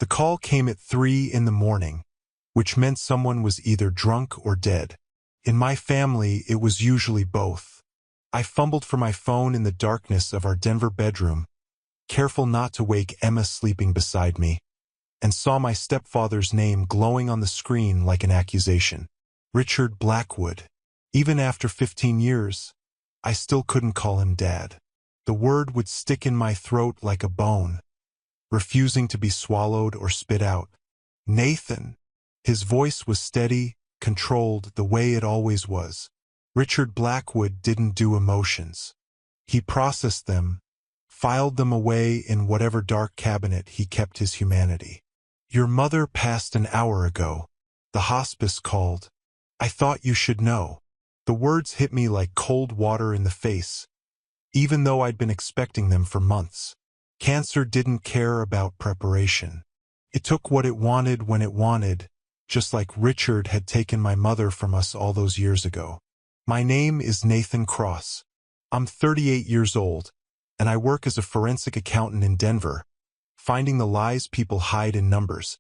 The call came at 3 in the morning, which meant someone was either drunk or dead. In my family, it was usually both. I fumbled for my phone in the darkness of our Denver bedroom, careful not to wake Emma sleeping beside me, and saw my stepfather's name glowing on the screen like an accusation. Richard Blackwood. Even after 15 years, I still couldn't call him Dad. The word would stick in my throat like a bone, refusing to be swallowed or spit out. Nathan. His voice was steady, controlled, the way it always was. Richard Blackwood didn't do emotions. He processed them, filed them away in whatever dark cabinet he kept his humanity. Your mother passed an hour ago. The hospice called. I thought you should know. The words hit me like cold water in the face, even though I'd been expecting them for months. Cancer didn't care about preparation. It took what it wanted when it wanted, just like Richard had taken my mother from us all those years ago. My name is Nathan Cross. I'm 38 years old, and I work as a forensic accountant in Denver, finding the lies people hide in numbers,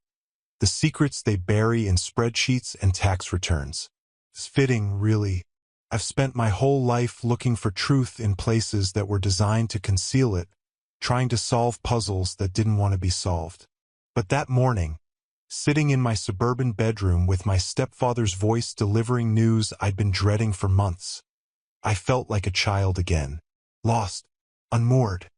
the secrets they bury in spreadsheets and tax returns. It's fitting, really. I've spent my whole life looking for truth in places that were designed to conceal it, trying to solve puzzles that didn't want to be solved. But that morning, sitting in my suburban bedroom with my stepfather's voice delivering news I'd been dreading for months, I felt like a child again. Lost, unmoored,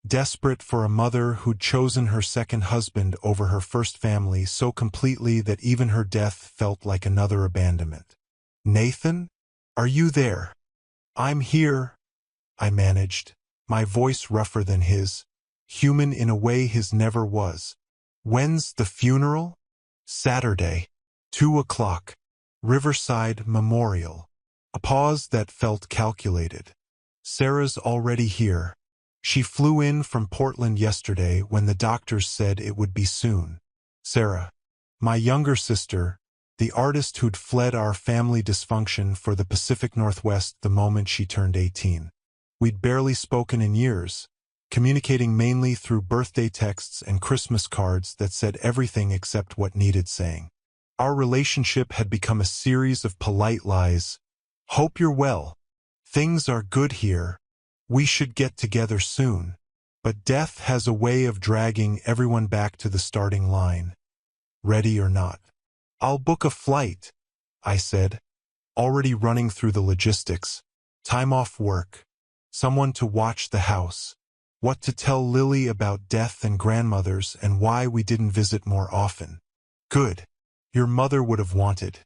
desperate for a mother who'd chosen her second husband over her first family so completely that even her death felt like another abandonment. Nathan? Are you there? I'm here, I managed, my voice rougher than his, human in a way his never was. When's the funeral? Saturday, 2 o'clock, Riverside Memorial. A pause that felt calculated. Sarah's already here. She flew in from Portland yesterday when the doctors said it would be soon. Sarah, my younger sister, the artist who'd fled our family dysfunction for the Pacific Northwest the moment she turned 18. We'd barely spoken in years, communicating mainly through birthday texts and Christmas cards that said everything except what needed saying. Our relationship had become a series of polite lies. Hope you're well. Things are good here. We should get together soon. But death has a way of dragging everyone back to the starting line. Ready or not. I'll book a flight, I said, already running through the logistics. Time off work. Someone to watch the house. What to tell Lily about death and grandmothers and why we didn't visit more often. Good. Your mother would have wanted.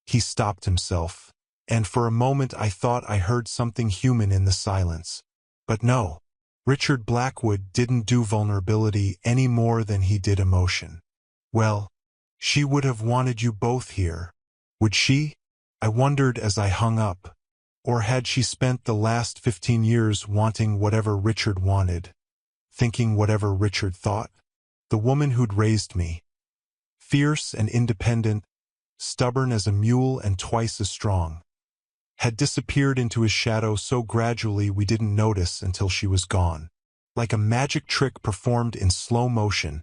He stopped himself, and for a moment I thought I heard something human in the silence. But no, Richard Blackwood didn't do vulnerability any more than he did emotion. Well, she would have wanted you both here. Would she? I wondered as I hung up. Or had she spent the last 15 years wanting whatever Richard wanted, thinking whatever Richard thought? The woman who'd raised me, fierce and independent, stubborn as a mule and twice as strong, had disappeared into his shadow so gradually we didn't notice until she was gone. Like a magic trick performed in slow motion,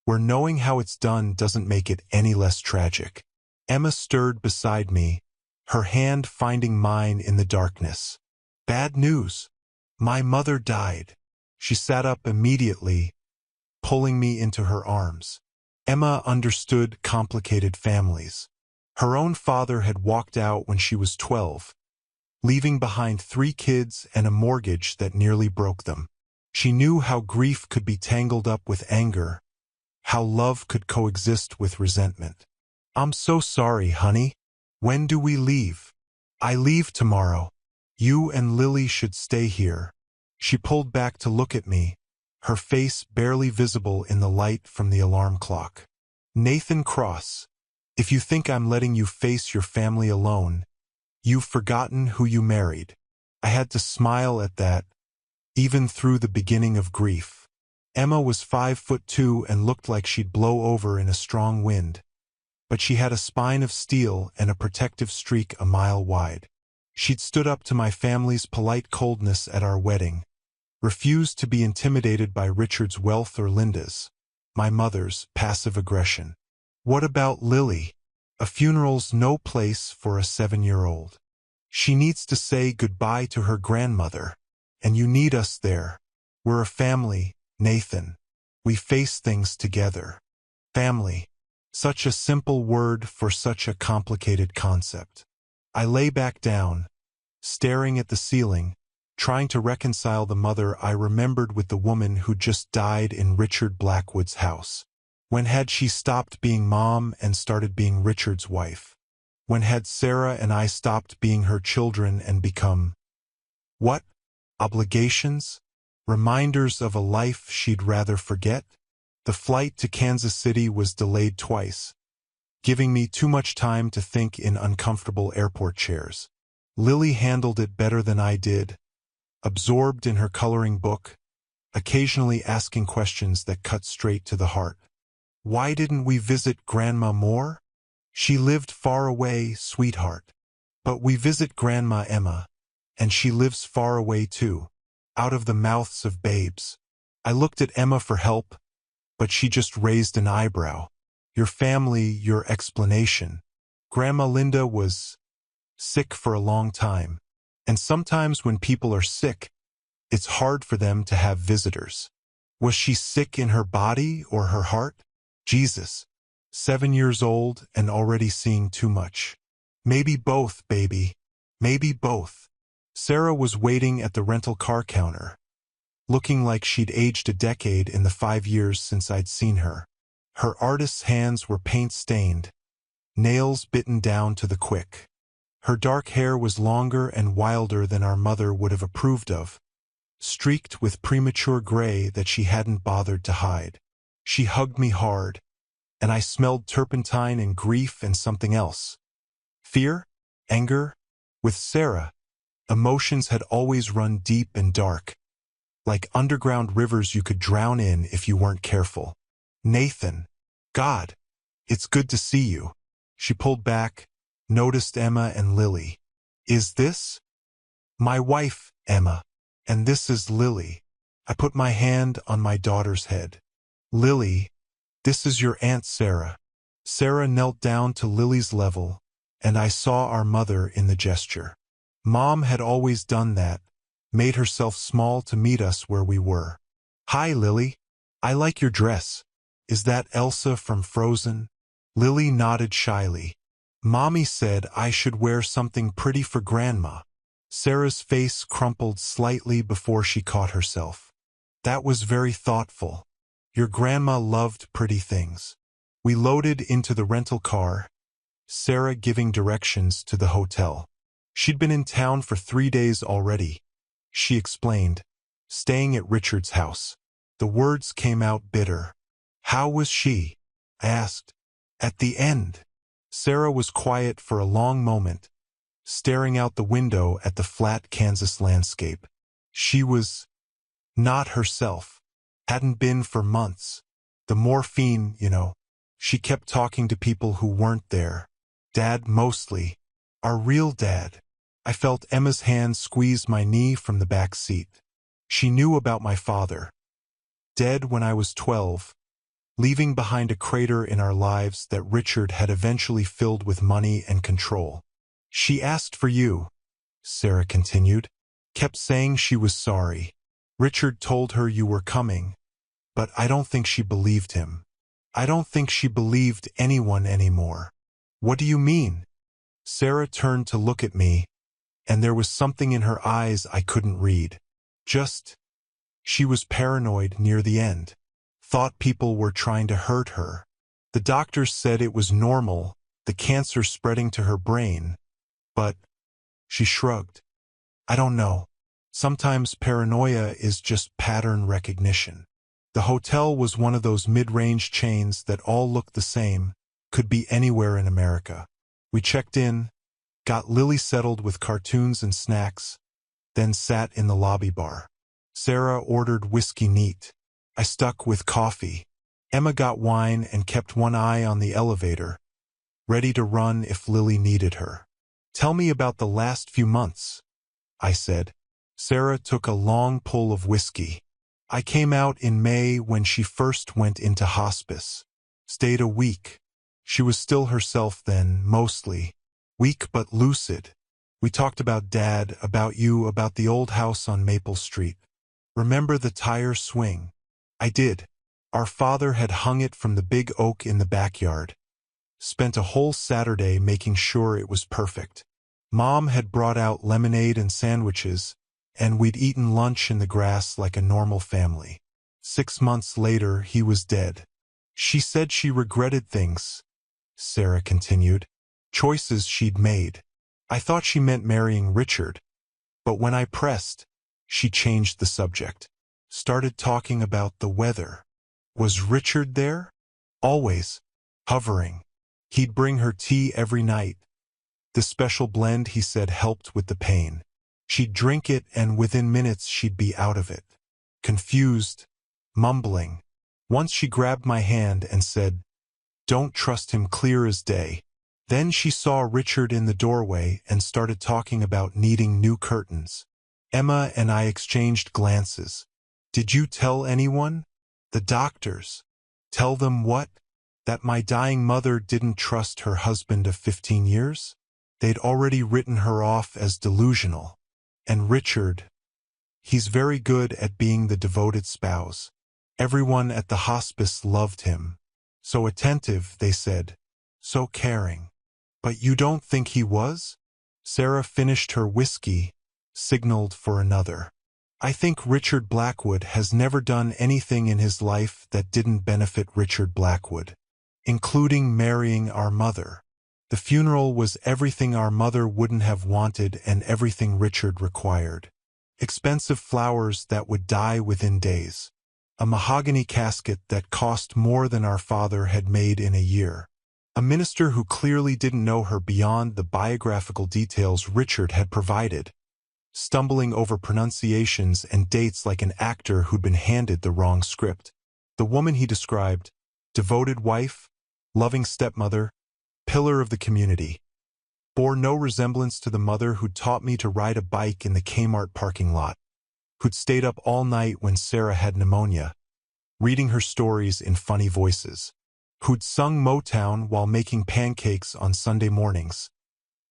where knowing how it's done doesn't make it any less tragic. Emma stirred beside me, her hand finding mine in the darkness. Bad news. My mother died. She sat up immediately, pulling me into her arms. Emma understood complicated families. Her own father had walked out when she was 12, leaving behind 3 kids and a mortgage that nearly broke them. She knew how grief could be tangled up with anger, how love could coexist with resentment. I'm so sorry, honey. When do we leave? I leave tomorrow. You and Lily should stay here. She pulled back to look at me, her face barely visible in the light from the alarm clock. Nathan Cross, if you think I'm letting you face your family alone, you've forgotten who you married. I had to smile at that, even through the beginning of grief. Emma was 5'2" and looked like she'd blow over in a strong wind. But she had a spine of steel and a protective streak a mile wide. She'd stood up to my family's polite coldness at our wedding, refused to be intimidated by Richard's wealth or Linda's. my mother's passive aggression. What about Lily? A funeral's no place for a 7-year-old. She needs to say goodbye to her grandmother. And you need us there. We're a family, Nathan. We face things together. Family. Such a simple word for such a complicated concept. I lay back down, staring at the ceiling, trying to reconcile the mother I remembered with the woman who just died in Richard Blackwood's house. When had she stopped being Mom and started being Richard's wife? When had Sarah and I stopped being her children and become what? Obligations? Reminders of a life she'd rather forget? The flight to Kansas City was delayed twice, giving me too much time to think in uncomfortable airport chairs. Lily handled it better than I did, absorbed in her coloring book, occasionally asking questions that cut straight to the heart. Why didn't we visit Grandma more? She lived far away, sweetheart. But we visit Grandma Emma, and she lives far away too, out of the mouths of babes. I looked at Emma for help, but she just raised an eyebrow. Your family, your explanation. Grandma Linda was sick for a long time, and sometimes when people are sick, it's hard for them to have visitors. Was she sick in her body or her heart? Jesus. 7 years old and already seeing too much. Maybe both, baby. Maybe both. Sarah was waiting at the rental car counter, looking like she'd aged a decade in the 5 years since I'd seen her. Her artist's hands were paint-stained, nails bitten down to the quick. Her dark hair was longer and wilder than our mother would have approved of, streaked with premature gray that she hadn't bothered to hide. She hugged me hard, and I smelled turpentine and grief and something else. Fear? Anger? With Sarah, emotions had always run deep and dark, like underground rivers you could drown in if you weren't careful. Nathan. God. It's good to see you. She pulled back, noticed Emma and Lily. Is this? My wife, Emma. And this is Lily. I put my hand on my daughter's head. Lily, this is your Aunt Sarah. Sarah knelt down to Lily's level, and I saw our mother in the gesture. Mom had always done that, made herself small to meet us where we were. Hi, Lily. I like your dress. Is that Elsa from Frozen? Lily nodded shyly. Mommy said I should wear something pretty for Grandma. Sarah's face crumpled slightly before she caught herself. That was very thoughtful. Your grandma loved pretty things. We loaded into the rental car, Sarah giving directions to the hotel. She'd been in town for 3 days already, she explained, staying at Richard's house. The words came out bitter. How was she? I asked. At the end. Sarah was quiet for a long moment, staring out the window at the flat Kansas landscape. She was not herself. Hadn't been for months. The morphine, you know. She kept talking to people who weren't there. Dad mostly. Our real dad. I felt Emma's hand squeeze my knee from the back seat. She knew about my father. Dead when I was 12, leaving behind a crater in our lives that Richard had eventually filled with money and control. She asked for you, Sarah continued. Kept saying she was sorry. Richard told her you were coming, but I don't think she believed him. I don't think she believed anyone anymore. What do you mean? Sarah turned to look at me, and there was something in her eyes I couldn't read. She was paranoid near the end. Thought people were trying to hurt her. The doctors said it was normal, the cancer spreading to her brain. But, she shrugged. I don't know. Sometimes paranoia is just pattern recognition. The hotel was one of those mid-range chains that all looked the same, could be anywhere in America. We checked in, got Lily settled with cartoons and snacks, then sat in the lobby bar. Sarah ordered whiskey neat. I stuck with coffee. Emma got wine and kept one eye on the elevator, ready to run if Lily needed her. Tell me about the last few months, I said. Sarah took a long pull of whiskey. I came out in May when she first went into hospice. Stayed a week. She was still herself then, mostly. Weak but lucid. We talked about Dad, about you, about the old house on Maple Street. Remember the tire swing? I did. Our father had hung it from the big oak in the backyard. Spent a whole Saturday making sure it was perfect. Mom had brought out lemonade and sandwiches, and we'd eaten lunch in the grass like a normal family. 6 months later, he was dead. She said she regretted things, Sarah continued. Choices she'd made. I thought she meant marrying Richard. But when I pressed, she changed the subject. Started talking about the weather. Was Richard there? Always. Hovering. He'd bring her tea every night. The special blend, he said, helped with the pain. She'd drink it, and within minutes she'd be out of it. Confused. Mumbling. Once she grabbed my hand and said, "Don't trust him," clear as day. Then she saw Richard in the doorway and started talking about needing new curtains. Emma and I exchanged glances. Did you tell anyone? The doctors. Tell them what? That my dying mother didn't trust her husband of 15 years? They'd already written her off as delusional. And Richard, he's very good at being the devoted spouse. Everyone at the hospice loved him. So attentive, they said. So caring. But you don't think he was? Sarah finished her whiskey, signaled for another. I think Richard Blackwood has never done anything in his life that didn't benefit Richard Blackwood, including marrying our mother. The funeral was everything our mother wouldn't have wanted and everything Richard required. Expensive flowers that would die within days. A mahogany casket that cost more than our father had made in a year. A minister who clearly didn't know her beyond the biographical details Richard had provided. Stumbling over pronunciations and dates like an actor who'd been handed the wrong script. The woman he described, devoted wife, loving stepmother, pillar of the community, bore no resemblance to the mother who'd taught me to ride a bike in the Kmart parking lot, who'd stayed up all night when Sarah had pneumonia, reading her stories in funny voices, who'd sung Motown while making pancakes on Sunday mornings,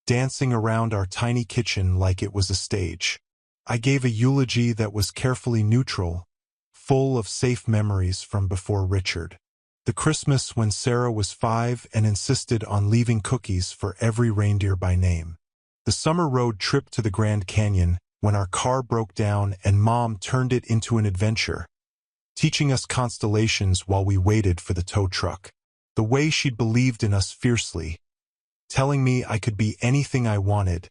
dancing around our tiny kitchen like it was a stage. I gave a eulogy that was carefully neutral, full of safe memories from before Richard. The Christmas when Sarah was 5 and insisted on leaving cookies for every reindeer by name. The summer road trip to the Grand Canyon when our car broke down and Mom turned it into an adventure, teaching us constellations while we waited for the tow truck. The way she'd believed in us fiercely, telling me I could be anything I wanted,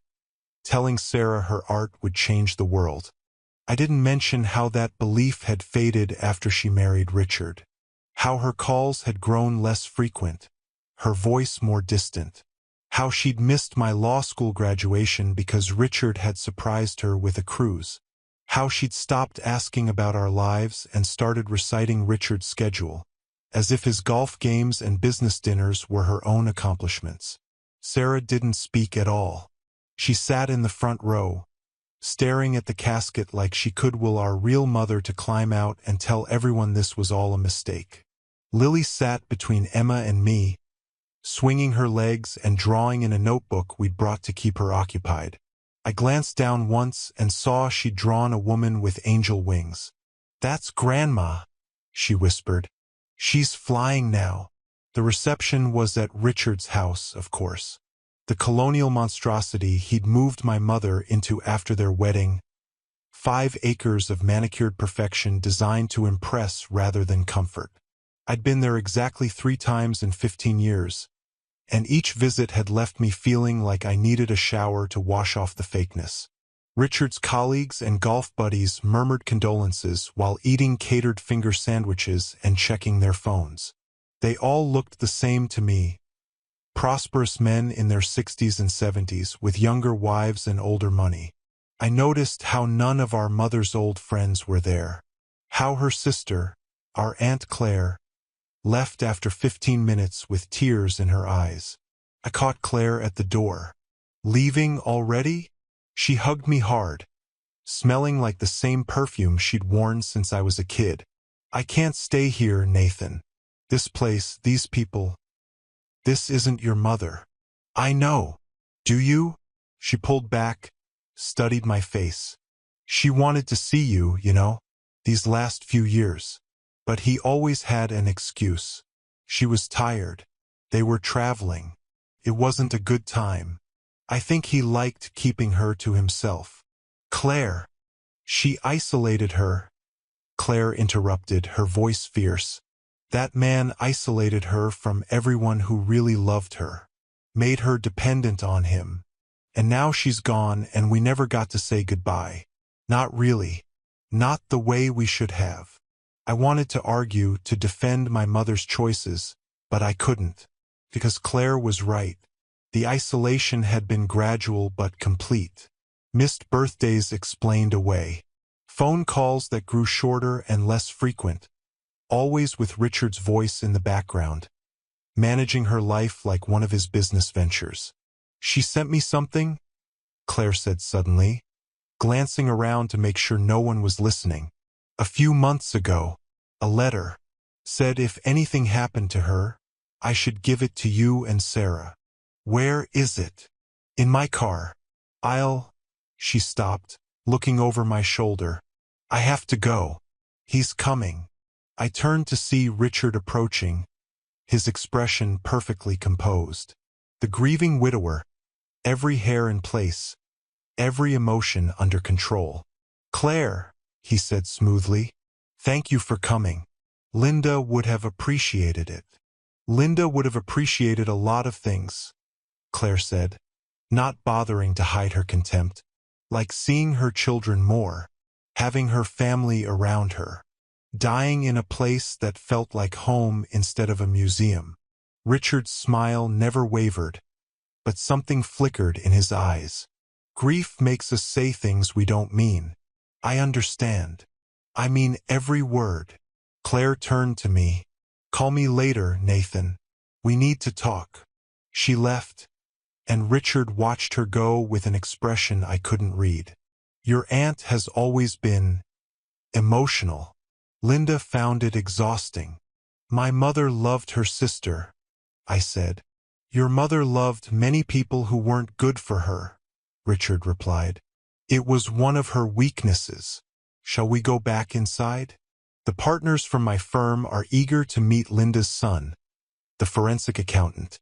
telling Sarah her art would change the world. I didn't mention how that belief had faded after she married Richard. How her calls had grown less frequent, her voice more distant. How she'd missed my law school graduation because Richard had surprised her with a cruise. How she'd stopped asking about our lives and started reciting Richard's schedule, as if his golf games and business dinners were her own accomplishments. Sarah didn't speak at all. She sat in the front row, staring at the casket like she could will our real mother to climb out and tell everyone this was all a mistake. Lily sat between Emma and me, swinging her legs and drawing in a notebook we'd brought to keep her occupied. I glanced down once and saw she'd drawn a woman with angel wings. "That's Grandma," she whispered. "She's flying now." The reception was at Richard's house, of course. The colonial monstrosity he'd moved my mother into after their wedding. 5 acres of manicured perfection designed to impress rather than comfort. I'd been there exactly 3 times in 15 years, and each visit had left me feeling like I needed a shower to wash off the fakeness. Richard's colleagues and golf buddies murmured condolences while eating catered finger sandwiches and checking their phones. They all looked the same to me. Prosperous men in their 60s and 70s with younger wives and older money. I noticed how none of our mother's old friends were there. How her sister, our Aunt Claire, left after 15 minutes with tears in her eyes. I caught Claire at the door. "Leaving already?" She hugged me hard. smelling like the same perfume she'd worn since I was a kid. I can't stay here, Nathan. This place, these people. This isn't your mother. I know. Do you? She pulled back, studied my face. She wanted to see you, these last few years. But he always had an excuse. She was tired. They were traveling. It wasn't a good time. I think he liked keeping her to himself. Claire. She isolated her. Claire interrupted, her voice fierce. That man isolated her from everyone who really loved her, made her dependent on him. And now she's gone and we never got to say goodbye. Not really. Not the way we should have. I wanted to argue, to defend my mother's choices, but I couldn't. Because Claire was right. The isolation had been gradual but complete. Missed birthdays explained away. Phone calls that grew shorter and less frequent. Always with Richard's voice in the background. Managing her life like one of his business ventures. She sent me something? Claire said suddenly, glancing around to make sure no one was listening. A few months ago, a letter. Said if anything happened to her, I should give it to you and Sarah. Where is it? In my car. She stopped, looking over my shoulder. I have to go. He's coming. I turned to see Richard approaching, his expression perfectly composed. The grieving widower, every hair in place, every emotion under control. Claire, he said smoothly, thank you for coming. Linda would have appreciated it. Linda would have appreciated a lot of things, Claire said, not bothering to hide her contempt, like seeing her children more, having her family around her, dying in a place that felt like home instead of a museum. Richard's smile never wavered, but something flickered in his eyes. Grief makes us say things we don't mean. I understand. I mean every word. Claire turned to me. Call me later, Nathan. We need to talk. She left, and Richard watched her go with an expression I couldn't read. Your aunt has always been emotional. Linda found it exhausting. My mother loved her sister, I said. Your mother loved many people who weren't good for her, Richard replied. It was one of her weaknesses. Shall we go back inside? The partners from my firm are eager to meet Linda's son, the forensic accountant.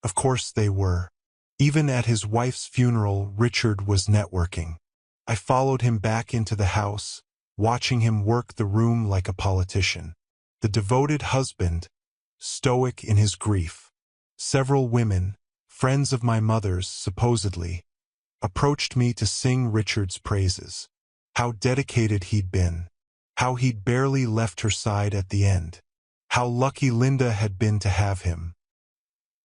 Of course they were. Even at his wife's funeral, Richard was networking. I followed him back into the house, watching him work the room like a politician. The devoted husband, stoic in his grief. Several women, friends of my mother's, supposedly, approached me to sing Richard's praises. How dedicated he'd been. How he'd barely left her side at the end. How lucky Linda had been to have him.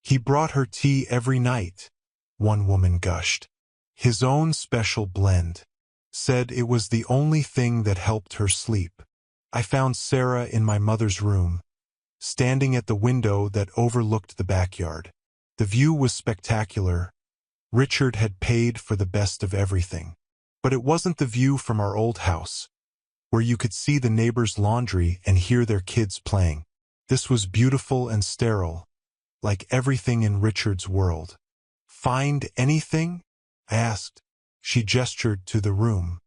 He brought her tea every night, one woman gushed. His own special blend. Said it was the only thing that helped her sleep. I found Sarah in my mother's room, standing at the window that overlooked the backyard. The view was spectacular. Richard had paid for the best of everything. But it wasn't the view from our old house, where you could see the neighbors' laundry and hear their kids playing. This was beautiful and sterile, like everything in Richard's world. Find anything? I asked. She gestured to the room.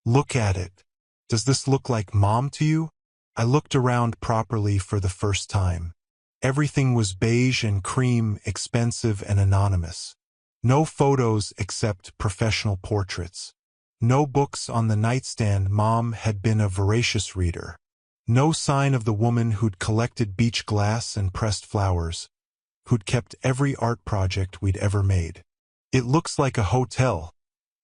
Look at it. Does this look like Mom to you? I looked around properly for the first time. Everything was beige and cream, expensive and anonymous. No photos except professional portraits. No books on the nightstand. Mom had been a voracious reader. No sign of the woman who'd collected beach glass and pressed flowers, who'd kept every art project we'd ever made. It looks like a hotel,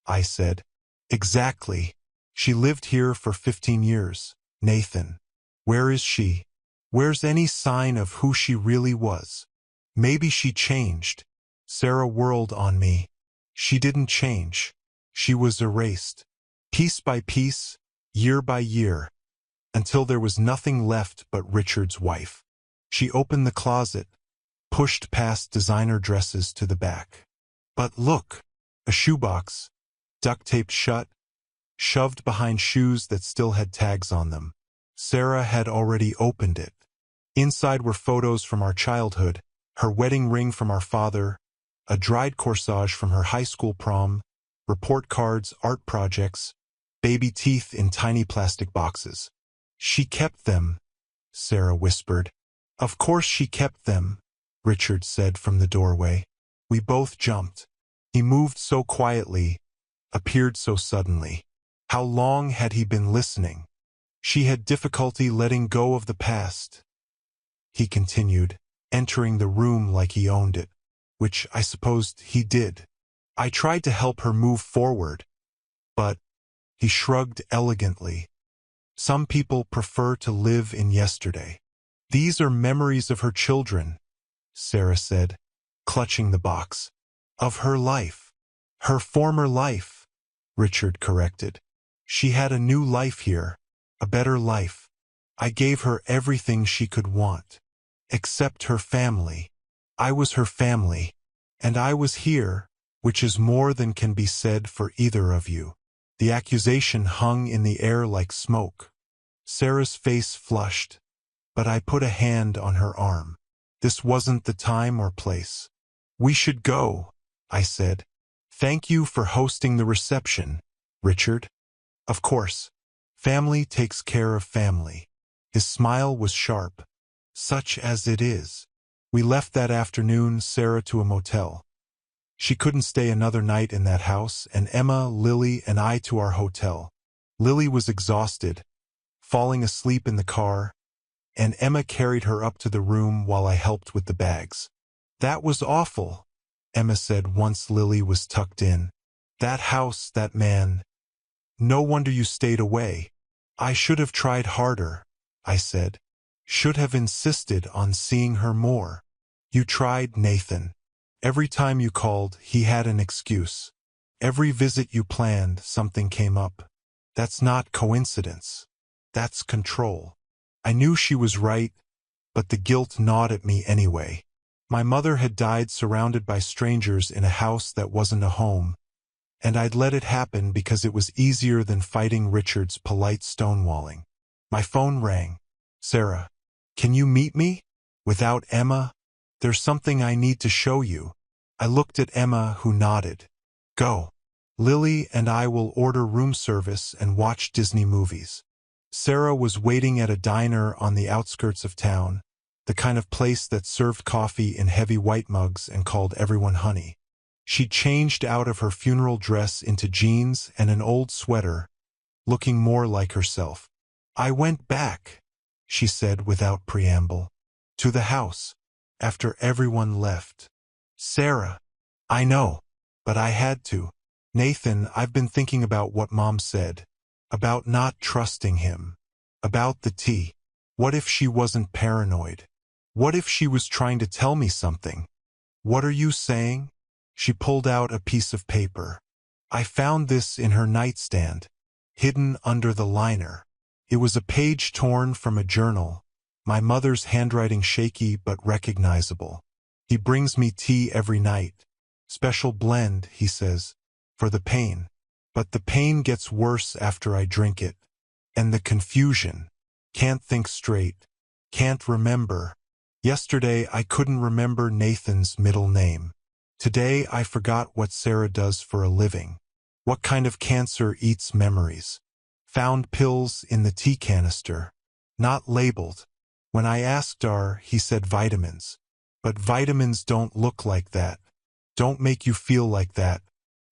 I said. Exactly. She lived here for 15 years. Nathan. Where is she? Where's any sign of who she really was? Maybe she changed. Sarah whirled on me. She didn't change. She was erased. Piece by piece, year by year, until there was nothing left but Richard's wife. She opened the closet, pushed past designer dresses to the back. But look, a shoebox, duct taped shut. shoved behind shoes that still had tags on them. Sarah had already opened it. Inside were photos from our childhood, her wedding ring from our father, a dried corsage from her high school prom, report cards, art projects, baby teeth in tiny plastic boxes. She kept them, Sarah whispered. Of course she kept them, Richard said from the doorway. We both jumped. He moved so quietly, appeared so suddenly. How long had he been listening? She had difficulty letting go of the past. He continued, entering the room like he owned it, which I supposed he did. I tried to help her move forward, but he shrugged elegantly. Some people prefer to live in yesterday. These are memories of her children, Sarah said, clutching the box. Of her life. Her former life, Richard corrected. She had a new life here, a better life. I gave her everything she could want. Except her family. I was her family. And I was here, which is more than can be said for either of you. The accusation hung in the air like smoke. Sarah's face flushed, but I put a hand on her arm. This wasn't the time or place. We should go, I said. Thank you for hosting the reception, Richard. Of course. Family takes care of family. His smile was sharp. Such as it is. We left that afternoon, Sarah to a motel. She couldn't stay another night in that house, and Emma, Lily, and I to our hotel. Lily was exhausted, falling asleep in the car, and Emma carried her up to the room while I helped with the bags. That was awful, Emma said once Lily was tucked in. That house, that man. No wonder you stayed away. I should have tried harder, I said. Should have insisted on seeing her more. You tried, Nathan. Every time you called, he had an excuse. Every visit you planned, something came up. That's not coincidence. That's control. I knew she was right, but the guilt gnawed at me anyway. My mother had died surrounded by strangers in a house that wasn't a home, and I'd let it happen because it was easier than fighting Richard's polite stonewalling. My phone rang. Sarah, can you meet me? Without Emma? There's something I need to show you. I looked at Emma, who nodded. Go. Lily and I will order room service and watch Disney movies. Sarah was waiting at a diner on the outskirts of town, the kind of place that served coffee in heavy white mugs and called everyone honey. She changed out of her funeral dress into jeans and an old sweater, looking more like herself. I went back, she said without preamble, to the house, after everyone left. Sarah, I know, but I had to. Nathan, I've been thinking about what Mom said, about not trusting him, about the tea. What if she wasn't paranoid? What if she was trying to tell me something? What are you saying? She pulled out a piece of paper. I found this in her nightstand, hidden under the liner. It was a page torn from a journal, my mother's handwriting shaky but recognizable. He brings me tea every night. Special blend, he says, for the pain. But the pain gets worse after I drink it. And the confusion. Can't think straight. Can't remember. Yesterday I couldn't remember Nathan's middle name. Today I forgot what Sarah does for a living. What kind of cancer eats memories. Found pills in the tea canister. Not labeled. When I asked her, he said vitamins. But vitamins don't look like that. Don't make you feel like that.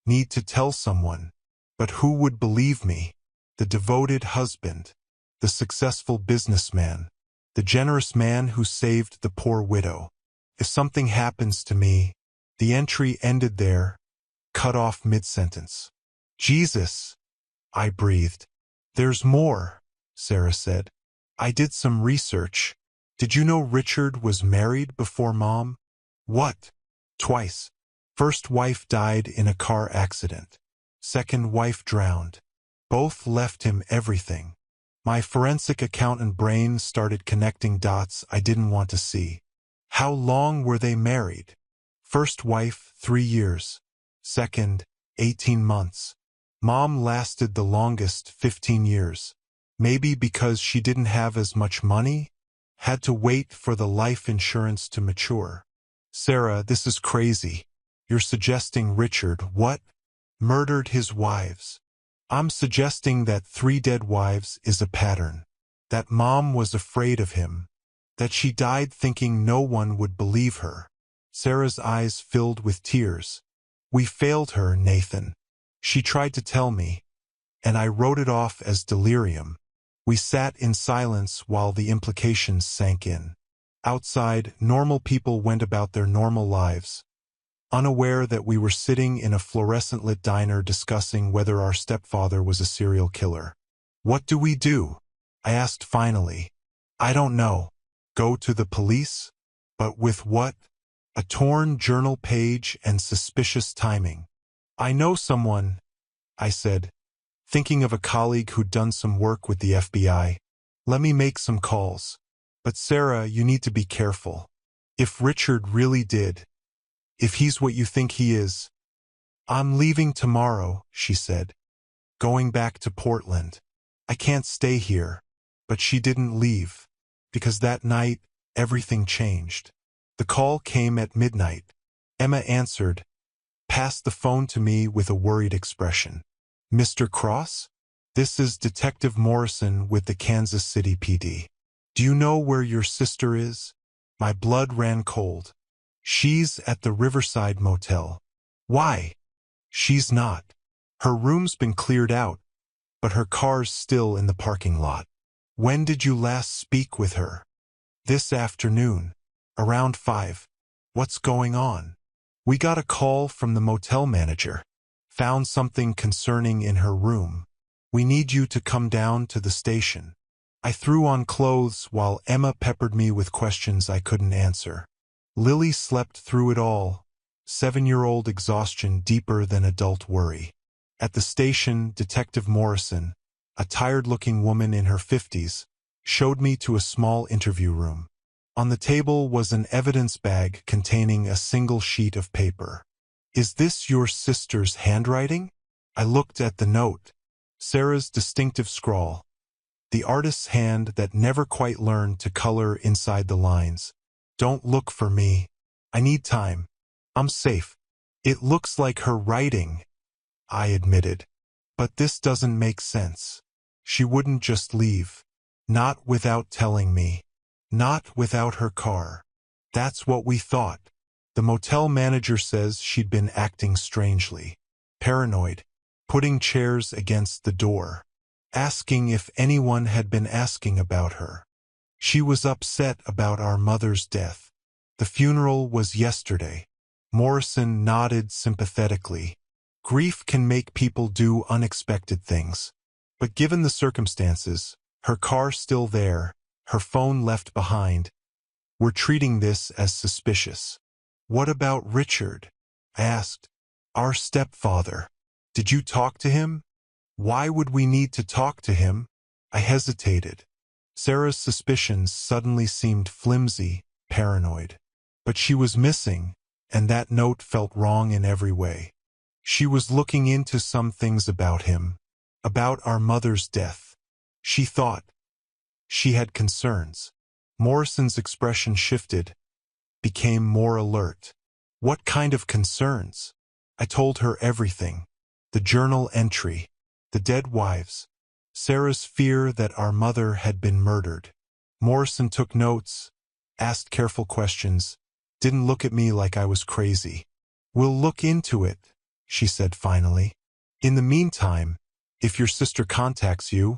Need to tell someone. But who would believe me? The devoted husband. The successful businessman. The generous man who saved the poor widow. If something happens to me, the entry ended there, cut off mid-sentence. Jesus, I breathed. There's more, Sarah said. I did some research. Did you know Richard was married before Mom? What? Twice. First wife died in a car accident. Second wife drowned. Both left him everything. My forensic accountant brain started connecting dots I didn't want to see. How long were they married? First wife, 3 years. Second, 18 months. Mom lasted the longest, 15 years. Maybe because she didn't have as much money? Had to wait for the life insurance to mature. Sarah, this is crazy. You're suggesting Richard, what? Murdered his wives. I'm suggesting that 3 dead wives is a pattern. That Mom was afraid of him. That she died thinking no one would believe her. Sarah's eyes filled with tears. We failed her, Nathan. She tried to tell me, and I wrote it off as delirium. We sat in silence while the implications sank in. Outside, normal people went about their normal lives, unaware that we were sitting in a fluorescent-lit diner discussing whether our stepfather was a serial killer. What do we do? I asked finally. I don't know. Go to the police? But with what? A torn journal page and suspicious timing. I know someone, I said, thinking of a colleague who'd done some work with the FBI. Let me make some calls. But Sarah, you need to be careful. If Richard really did, if he's what you think he is. I'm leaving tomorrow, she said. Going back to Portland. I can't stay here. But she didn't leave. Because that night, everything changed. The call came at midnight. Emma answered, passed the phone to me with a worried expression. Mr. Cross? This is Detective Morrison with the Kansas City PD. Do you know where your sister is? My blood ran cold. She's at the Riverside Motel. Why? She's not. Her room's been cleared out, but her car's still in the parking lot. When did you last speak with her? This afternoon, around 5. What's going on? We got a call from the motel manager. Found something concerning in her room. We need you to come down to the station. I threw on clothes while Emma peppered me with questions I couldn't answer. Lily slept through it all. 7-year-old exhaustion deeper than adult worry. At the station, Detective Morrison, a tired-looking woman in her 50s, showed me to a small interview room. On the table was an evidence bag containing a single sheet of paper. Is this your sister's handwriting? I looked at the note. Sarah's distinctive scrawl. The artist's hand that never quite learned to color inside the lines. Don't look for me. I need time. I'm safe. It looks like her writing, I admitted. But this doesn't make sense. She wouldn't just leave. Not without telling me. Not without her car. That's what we thought. The motel manager says she'd been acting strangely. Paranoid. Putting chairs against the door. Asking if anyone had been asking about her. She was upset about our mother's death. The funeral was yesterday. Morrison nodded sympathetically. Grief can make people do unexpected things. But given the circumstances, her car still there, her phone left behind, we're treating this as suspicious. What about Richard? I asked. Our stepfather. Did you talk to him? Why would we need to talk to him? I hesitated. Sarah's suspicions suddenly seemed flimsy, paranoid. But she was missing, and that note felt wrong in every way. She was looking into some things about him, about our mother's death. She thought. She had concerns. Morrison's expression shifted, became more alert. What kind of concerns? I told her everything. The journal entry. The dead wives. Sarah's fear that our mother had been murdered. Morrison took notes, asked careful questions, didn't look at me like I was crazy. We'll look into it, she said finally. In the meantime, if your sister contacts you,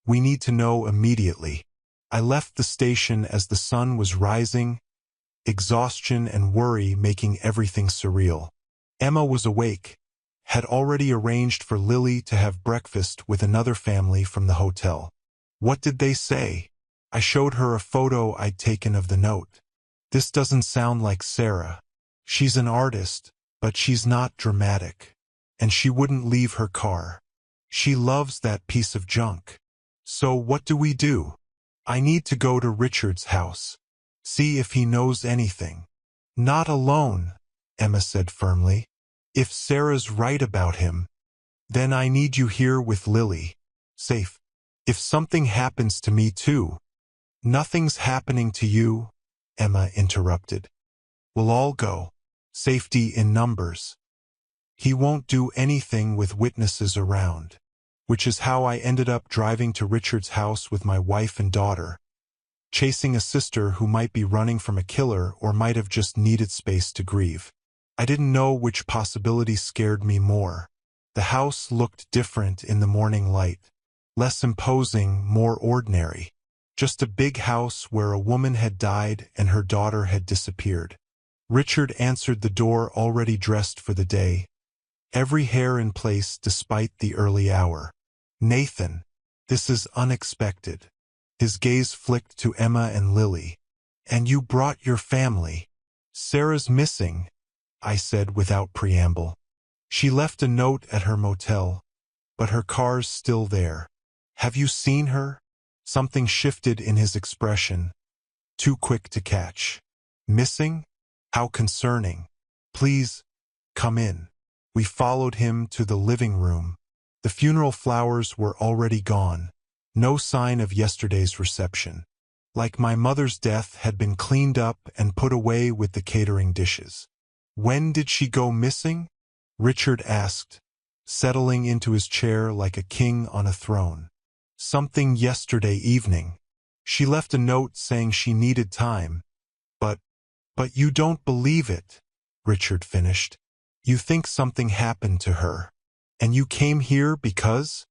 we need to know immediately. I left the station as the sun was rising, exhaustion and worry making everything surreal. Emma was awake, had already arranged for Lily to have breakfast with another family from the hotel. What did they say? I showed her a photo I'd taken of the note. This doesn't sound like Sarah. She's an artist, but she's not dramatic. And she wouldn't leave her car. She loves that piece of junk. So what do we do? I need to go to Richard's house. See if he knows anything. Not alone, Emma said firmly. If Sarah's right about him, Then I need you here with Lily. Safe. If something happens to me too. Nothing's happening to you, Emma interrupted. We'll all go. Safety in numbers. He won't do anything with witnesses around. Which is how I ended up driving to Richard's house with my wife and daughter, chasing a sister who might be running from a killer or might have just needed space to grieve. I didn't know which possibility scared me more. The house looked different in the morning light. Less imposing, more ordinary. Just a big house where a woman had died and her daughter had disappeared. Richard answered the door already dressed for the day, every hair in place despite the early hour. Nathan, this is unexpected. His gaze flicked to Emma and Lily. And you brought your family. Sarah's missing, I said without preamble. She left a note at her motel, but her car's still there. Have you seen her? Something shifted in his expression. Too quick to catch. Missing? How concerning. Please, come in. We followed him to the living room. The funeral flowers were already gone. No sign of yesterday's reception. Like my mother's death had been cleaned up and put away with the catering dishes. When did she go missing? Richard asked, settling into his chair like a king on a throne. Something yesterday evening. She left a note saying she needed time. But you don't believe it, Richard finished. You think something happened to her. And you came here because?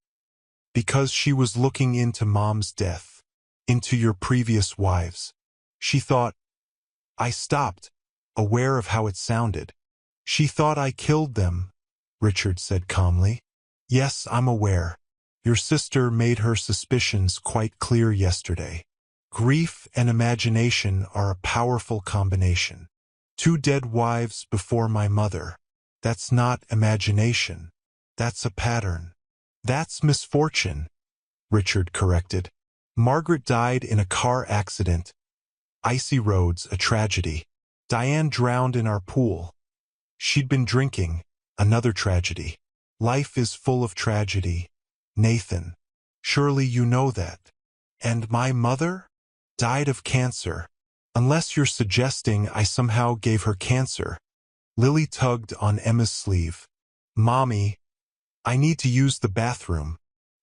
Because she was looking into Mom's death. Into your previous wives. She thought. I stopped, aware of how it sounded. She thought I killed them, Richard said calmly. Yes, I'm aware. Your sister made her suspicions quite clear yesterday. Grief and imagination are a powerful combination. 2 dead wives before my mother. That's not imagination. That's a pattern. That's misfortune, Richard corrected. Margaret died in a car accident. Icy roads, a tragedy. Diane drowned in our pool. She'd been drinking, another tragedy. Life is full of tragedy. Nathan, surely you know that. And my mother? Died of cancer. Unless you're suggesting I somehow gave her cancer. Lily tugged on Emma's sleeve. Mommy, I need to use the bathroom.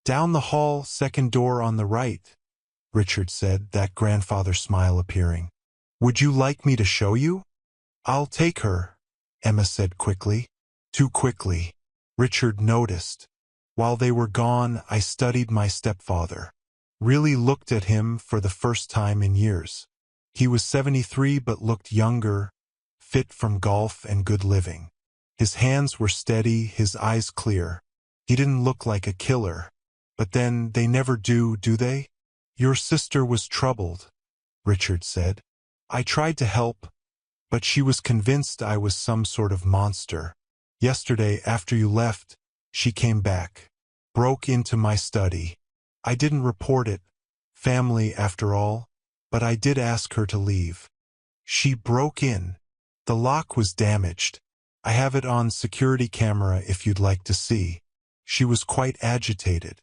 Down the hall, second door on the right, Richard said, that grandfather smile appearing. Would you like me to show you? I'll take her, Emma said quickly. Too quickly. Richard noticed. While they were gone, I studied my stepfather. Really looked at him for the first time in years. He was 73 but looked younger, fit from golf and good living. His hands were steady, his eyes clear. He didn't look like a killer. But then they never do they? Your sister was troubled, Richard said. I tried to help, but she was convinced I was some sort of monster. Yesterday, after you left, she came back. Broke into my study. I didn't report it. Family, after all. But I did ask her to leave. She broke in. The lock was damaged. I have it on security camera if you'd like to see. She was quite agitated.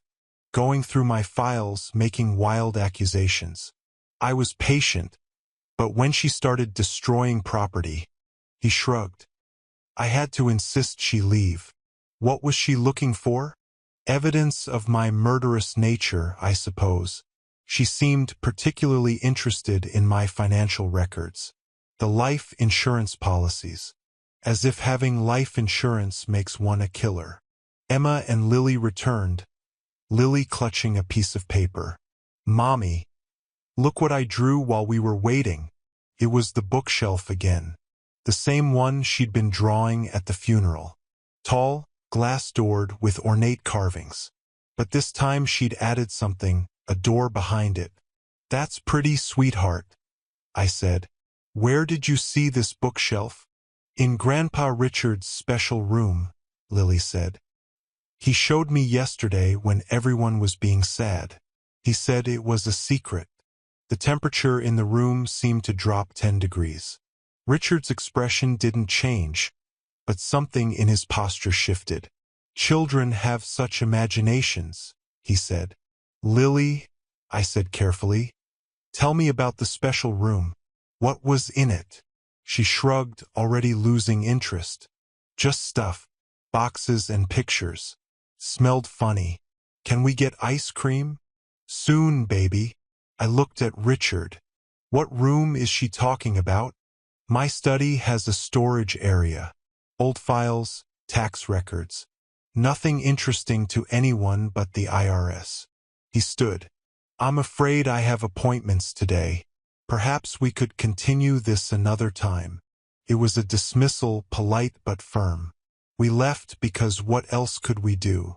Going through my files, making wild accusations. I was patient. But when she started destroying property, he shrugged. I had to insist she leave. What was she looking for? Evidence of my murderous nature, I suppose. She seemed particularly interested in my financial records. The life insurance policies. As if having life insurance makes one a killer. Emma and Lily returned. Lily clutching a piece of paper. Mommy, look what I drew while we were waiting. It was the bookshelf again. The same one she'd been drawing at the funeral. Tall, glass-doored with ornate carvings. But this time she'd added something, a door behind it. That's pretty, sweetheart, I said. Where did you see this bookshelf? In Grandpa Richard's special room, Lily said. He showed me yesterday when everyone was being sad. He said it was a secret. The temperature in the room seemed to drop 10 degrees. Richard's expression didn't change, but something in his posture shifted. Children have such imaginations, he said. Lily, I said carefully, tell me about the special room. What was in it? She shrugged, already losing interest. Just stuff. Boxes and pictures. Smelled funny. Can we get ice cream? Soon, baby. I looked at Richard. What room is she talking about? My study has a storage area. Old files, tax records. Nothing interesting to anyone but the IRS. He stood. I'm afraid I have appointments today. Perhaps we could continue this another time. It was a dismissal, polite but firm. We left because what else could we do?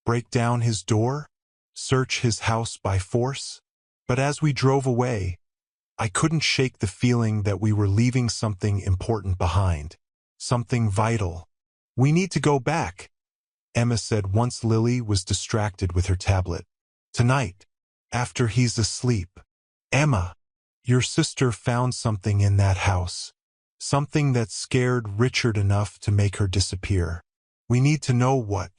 Break down his door? Search his house by force? But as we drove away, I couldn't shake the feeling that we were leaving something important behind. Something vital. We need to go back, Emma said once Lily was distracted with her tablet. Tonight, after he's asleep. Emma, your sister found something in that house. Something that scared Richard enough to make her disappear. We need to know what.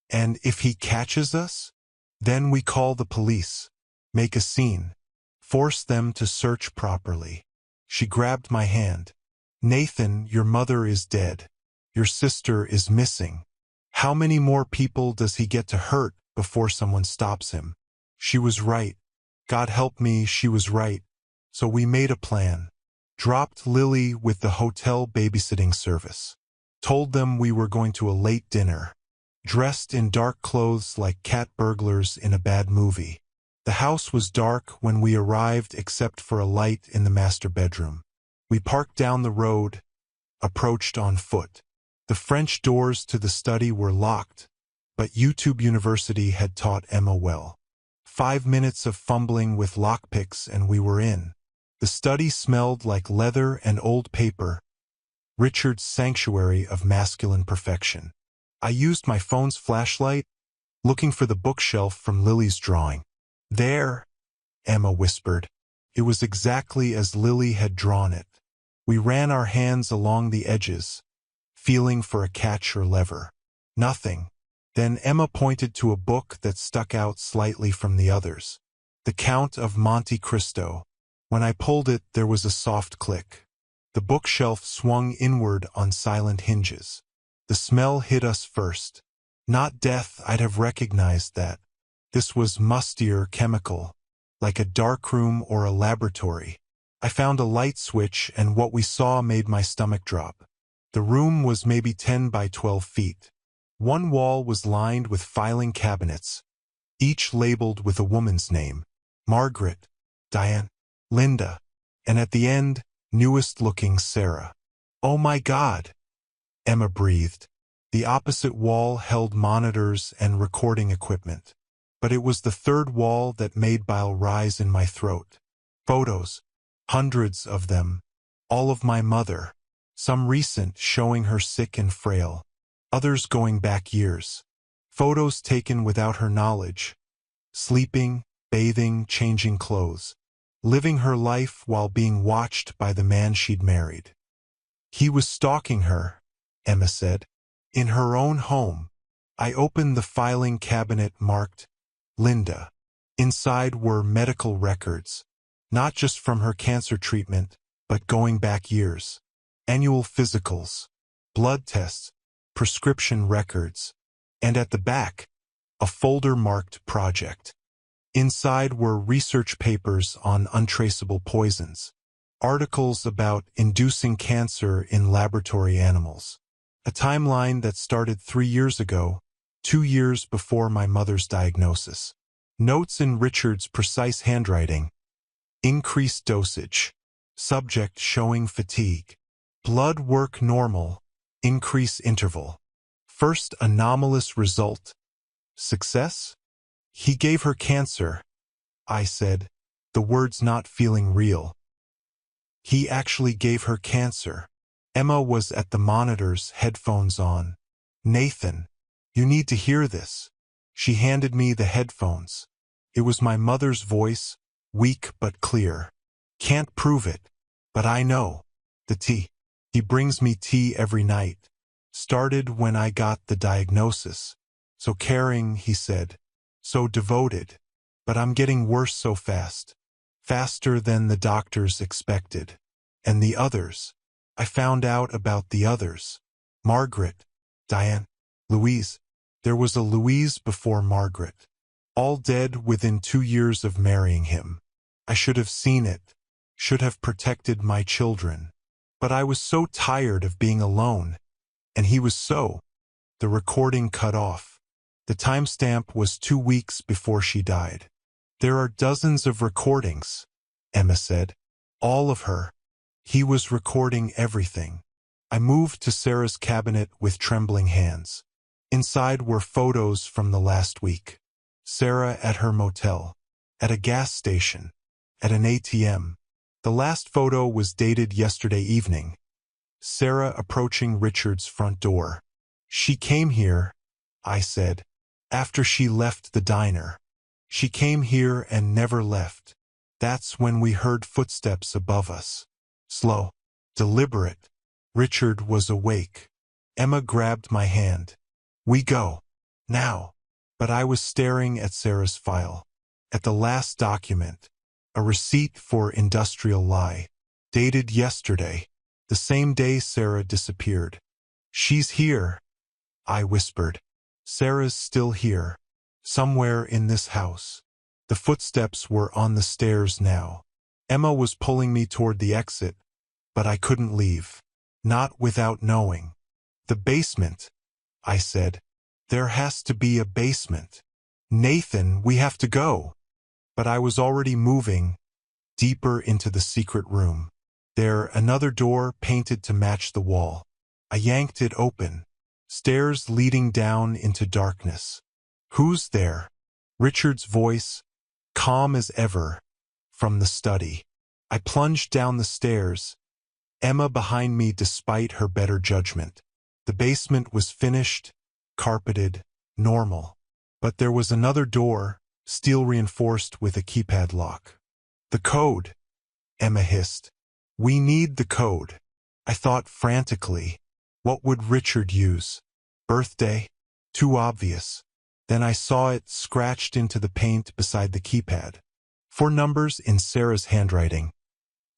And if he catches us, then we call the police. Make a scene. Force them to search properly. She grabbed my hand. Nathan, your mother is dead. Your sister is missing. How many more people does he get to hurt before someone stops him? She was right. God help me, she was right. So we made a plan. Dropped Lily with the hotel babysitting service. Told them we were going to a late dinner. Dressed in dark clothes like cat burglars in a bad movie. The house was dark when we arrived except for a light in the master bedroom. We parked down the road, approached on foot. The French doors to the study were locked, but YouTube University had taught Emma well. 5 minutes of fumbling with lockpicks and we were in. The study smelled like leather and old paper, Richard's sanctuary of masculine perfection. I used my phone's flashlight, looking for the bookshelf from Lily's drawing. There, Emma whispered. It was exactly as Lily had drawn it. We ran our hands along the edges, feeling for a catch or lever. Nothing. Then Emma pointed to a book that stuck out slightly from the others. The Count of Monte Cristo. When I pulled it, there was a soft click. The bookshelf swung inward on silent hinges. The smell hit us first. Not death, I'd have recognized that. This was mustier chemical, like a darkroom or a laboratory. I found a light switch and what we saw made my stomach drop. The room was maybe 10 by 12 feet. One wall was lined with filing cabinets, each labeled with a woman's name. Margaret, Diane, Linda, and at the end, newest-looking Sarah. Oh my God! Emma breathed. The opposite wall held monitors and recording equipment. But it was the third wall that made bile rise in my throat. Photos, hundreds of them, all of my mother, some recent showing her sick and frail, others going back years. Photos taken without her knowledge, sleeping, bathing, changing clothes, living her life while being watched by the man she'd married. He was stalking her, Emma said, in her own home. I opened the filing cabinet marked Linda. Inside were medical records, not just from her cancer treatment, but going back years. Annual physicals, blood tests, prescription records, and at the back, a folder marked Project. Inside were research papers on untraceable poisons, articles about inducing cancer in laboratory animals, a timeline that started 3 years ago, 2 years before my mother's diagnosis. Notes in Richard's precise handwriting. Increased dosage. Subject showing fatigue. Blood work normal. Increase interval. First anomalous result. Success? He gave her cancer, I said, the words not feeling real. He actually gave her cancer. Emma was at the monitors, headphones on. Nathan, you need to hear this. She handed me the headphones. It was my mother's voice, weak but clear. Can't prove it, but I know. The tea. He brings me tea every night. Started when I got the diagnosis. So caring, he said. So devoted. But I'm getting worse so fast. Faster than the doctors expected. And the others. I found out about the others. Margaret. Diane. Louise. There was a Louise before Margaret. All dead within 2 years of marrying him. I should have seen it. Should have protected my children. But I was so tired of being alone. And he was so. The recording cut off. The timestamp was 2 weeks before she died. There are dozens of recordings, Emma said. All of her. He was recording everything. I moved to Sarah's cabinet with trembling hands. Inside were photos from the last week. Sarah at her motel. At a gas station. At an ATM. The last photo was dated yesterday evening. Sarah approaching Richard's front door. She came here, I said, after she left the diner. She came here and never left. That's when we heard footsteps above us. Slow. Deliberate. Richard was awake. Emma grabbed my hand. We go. Now. But I was staring at Sarah's file. At the last document. A receipt for industrial lie. Dated yesterday. The same day Sarah disappeared. She's here, I whispered. Sarah's still here. Somewhere in this house. The footsteps were on the stairs now. Emma was pulling me toward the exit, but I couldn't leave. Not without knowing. The basement, I said. There has to be a basement. Nathan, we have to go. But I was already moving, deeper into the secret room. There, another door painted to match the wall. I yanked it open. Stairs leading down into darkness. Who's there? Richard's voice, calm as ever, from the study. I plunged down the stairs, Emma behind me despite her better judgment. The basement was finished, carpeted, normal. But there was another door, steel reinforced with a keypad lock. The code, Emma hissed. We need the code. I thought frantically. What would Richard use? Birthday? Too obvious. Then I saw it scratched into the paint beside the keypad. 4 numbers in Sarah's handwriting.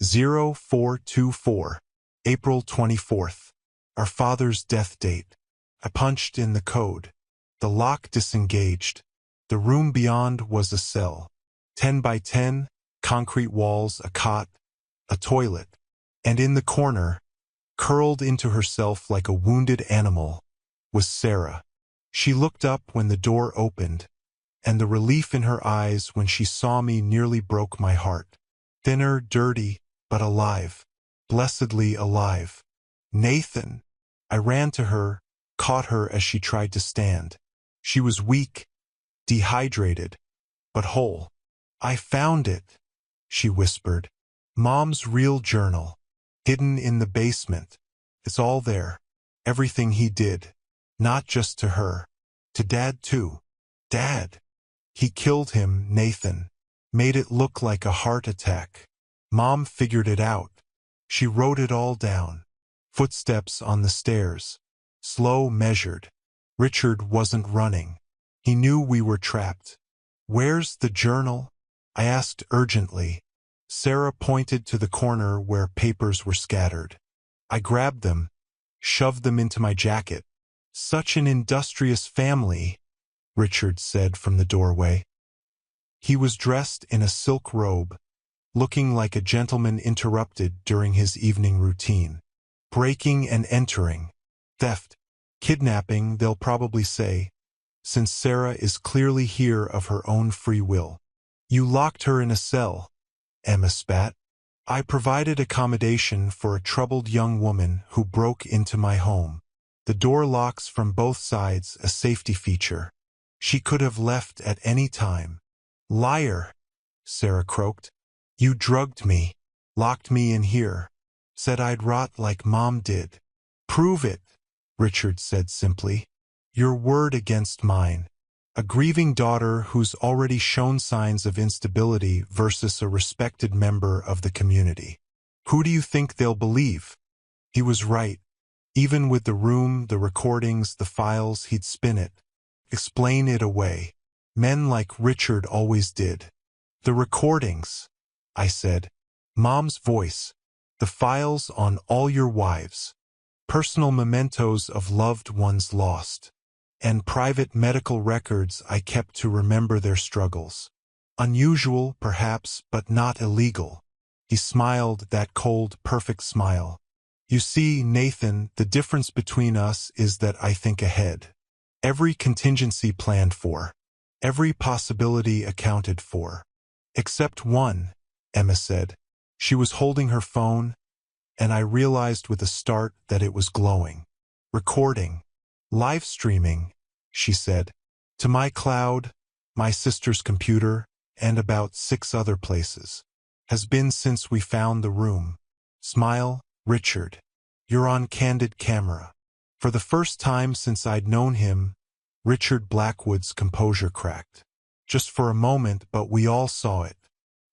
0424, April 24th. Our father's death date. I punched in the code. The lock disengaged. The room beyond was a cell. 10 by 10, concrete walls, a cot, a toilet. And in the corner, curled into herself like a wounded animal, was Sarah. She looked up when the door opened, and the relief in her eyes when she saw me nearly broke my heart. Thinner, dirty, but alive. Blessedly alive. Nathan! I ran to her, caught her as she tried to stand. She was weak, dehydrated, but whole. I found it, she whispered. Mom's real journal. Hidden in the basement. It's all there. Everything he did. Not just to her. To Dad too. Dad. He killed him, Nathan. Made it look like a heart attack. Mom figured it out. She wrote it all down. Footsteps on the stairs. Slow, measured. Richard wasn't running. He knew we were trapped. Where's the journal? I asked urgently. Sarah pointed to the corner where papers were scattered. I grabbed them, shoved them into my jacket. Such an industrious family, Richard said from the doorway. He was dressed in a silk robe, looking like a gentleman interrupted during his evening routine. Breaking and entering. Theft. Kidnapping, they'll probably say, since Sarah is clearly here of her own free will. You locked her in a cell, Emma spat. I provided accommodation for a troubled young woman who broke into my home. The door locks from both sides, a safety feature. She could have left at any time. Liar, Sarah croaked. You drugged me, locked me in here, said I'd rot like Mom did. Prove it, Richard said simply. Your word against mine. A grieving daughter who's already shown signs of instability versus a respected member of the community. Who do you think they'll believe? He was right. Even with the room, the recordings, the files, he'd spin it. explain it away. Men like Richard always did. The recordings, I said. Mom's voice. The files on all your wives. Personal mementos of loved ones lost. And private medical records I kept to remember their struggles. Unusual, perhaps, but not illegal. He smiled, that cold, perfect smile. You see, Nathan, the difference between us is that I think ahead. Every contingency planned for. Every possibility accounted for. Except one, Emma said. She was holding her phone, and I realized with a start that it was glowing. Recording. Live streaming, she said. To my cloud, my sister's computer, and about 6 other places. Has been since we found the room. Smile, Richard. You're on candid camera. For the first time since I'd known him, Richard Blackwood's composure cracked. Just for a moment, but we all saw it.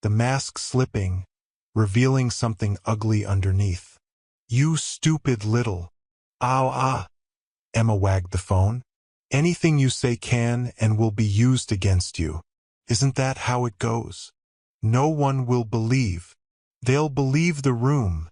The mask slipping, revealing something ugly underneath. You stupid little. Emma wagged the phone. Anything you say can and will be used against you. Isn't that how it goes? No one will believe. They'll believe the room,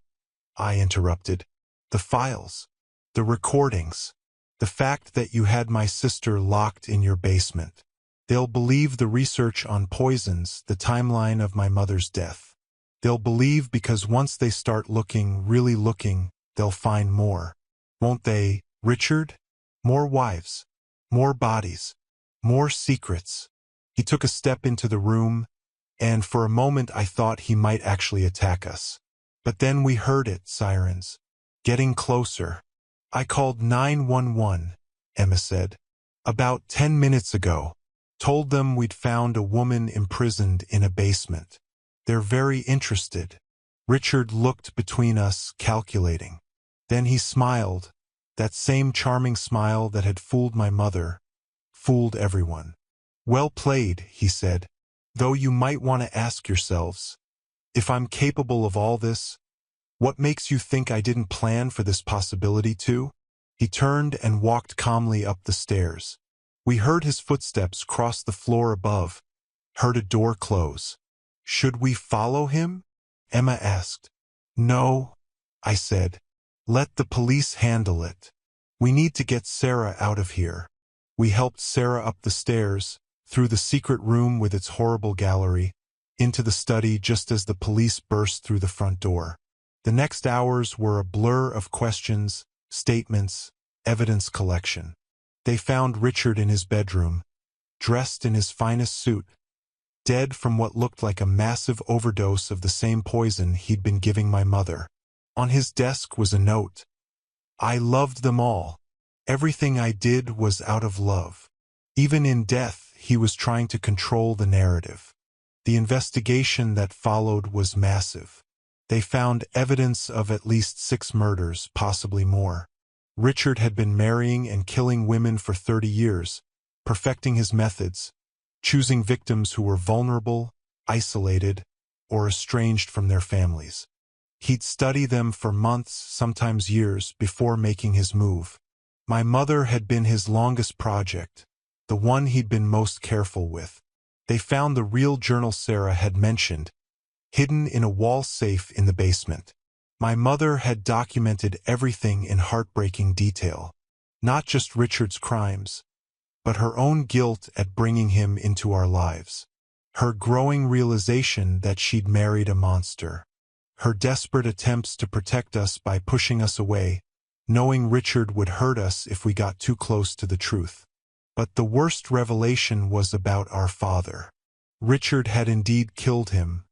I interrupted. The files. The recordings. The fact that you had my sister locked in your basement. They'll believe the research on poisons, the timeline of my mother's death. They'll believe because once they start looking, really looking, they'll find more. Won't they, Richard? More wives. More bodies. More secrets. He took a step into the room, and for a moment I thought he might actually attack us. But then we heard it, sirens. Getting closer. I called 911, Emma said. About 10 minutes ago. Told them we'd found a woman imprisoned in a basement. They're very interested. Richard looked between us, calculating. Then he smiled. That same charming smile that had fooled my mother. Fooled everyone. Well played, he said. Though you might want to ask yourselves, if I'm capable of all this, what makes you think I didn't plan for this possibility too? He turned and walked calmly up the stairs. We heard his footsteps cross the floor above, heard a door close. Should we follow him? Emma asked. No, I said. Let the police handle it. We need to get Sarah out of here. We helped Sarah up the stairs, through the secret room with its horrible gallery, into the study just as the police burst through the front door. The next hours were a blur of questions, statements, evidence collection. They found Richard in his bedroom, dressed in his finest suit, dead from what looked like a massive overdose of the same poison he'd been giving my mother. On his desk was a note. I loved them all. Everything I did was out of love. Even in death, he was trying to control the narrative. The investigation that followed was massive. They found evidence of at least 6 murders, possibly more. Richard had been marrying and killing women for 30 years, perfecting his methods, choosing victims who were vulnerable, isolated, or estranged from their families. He'd study them for months, sometimes years, before making his move. My mother had been his longest project, the one he'd been most careful with. They found the real journal Sarah had mentioned, hidden in a wall safe in the basement. My mother had documented everything in heartbreaking detail, not just Richard's crimes, but her own guilt at bringing him into our lives, her growing realization that she'd married a monster, her desperate attempts to protect us by pushing us away, knowing Richard would hurt us if we got too close to the truth. But the worst revelation was about our father. Richard had indeed killed him,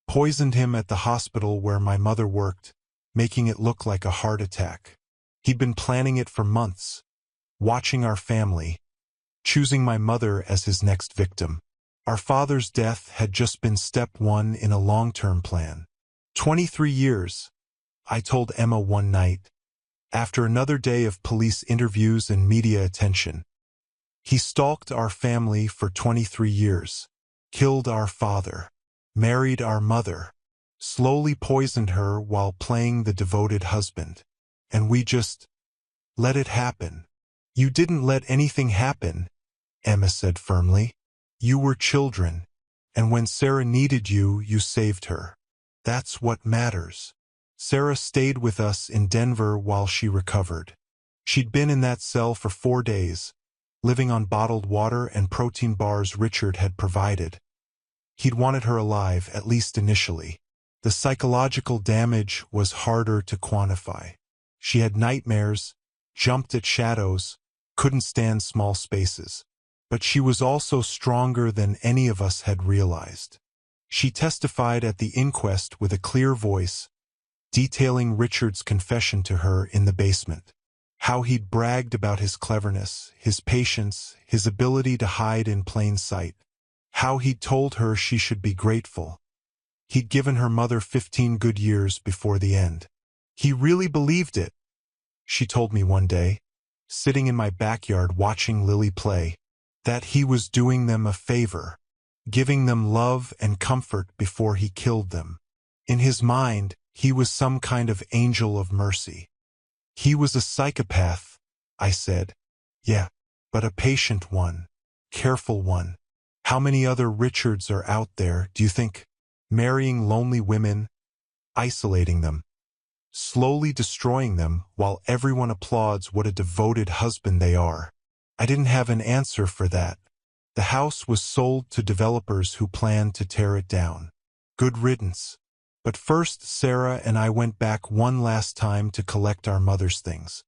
poisoned him at the hospital where my mother worked, making it look like a heart attack. He'd been planning it for months, watching our family, choosing my mother as his next victim. Our father's death had just been step 1 in a long-term plan. 23 years, I told Emma one night, after another day of police interviews and media attention. He stalked our family for 23 years, killed our father, married our mother, slowly poisoned her while playing the devoted husband. And we just let it happen. You didn't let anything happen, Emma said firmly. You were children, and when Sarah needed you, you saved her. That's what matters. Sarah stayed with us in Denver while she recovered. She'd been in that cell for 4 days, living on bottled water and protein bars Richard had provided. He'd wanted her alive, at least initially. The psychological damage was harder to quantify. She had nightmares, jumped at shadows, couldn't stand small spaces. But she was also stronger than any of us had realized. She testified at the inquest with a clear voice, detailing Richard's confession to her in the basement. How he'd bragged about his cleverness, his patience, his ability to hide in plain sight. How he'd told her she should be grateful. He'd given her mother 15 good years before the end. He really believed it, she told me one day, sitting in my backyard watching Lily play, that he was doing them a favor, giving them love and comfort before he killed them. In his mind, he was some kind of angel of mercy. He was a psychopath, I said. Yeah, but a patient one, careful one. How many other Richards are out there, do you think? Marrying lonely women, isolating them, slowly destroying them while everyone applauds what a devoted husband they are. I didn't have an answer for that. The house was sold to developers who planned to tear it down. Good riddance. But first, Sarah and I went back one last time to collect our mother's things.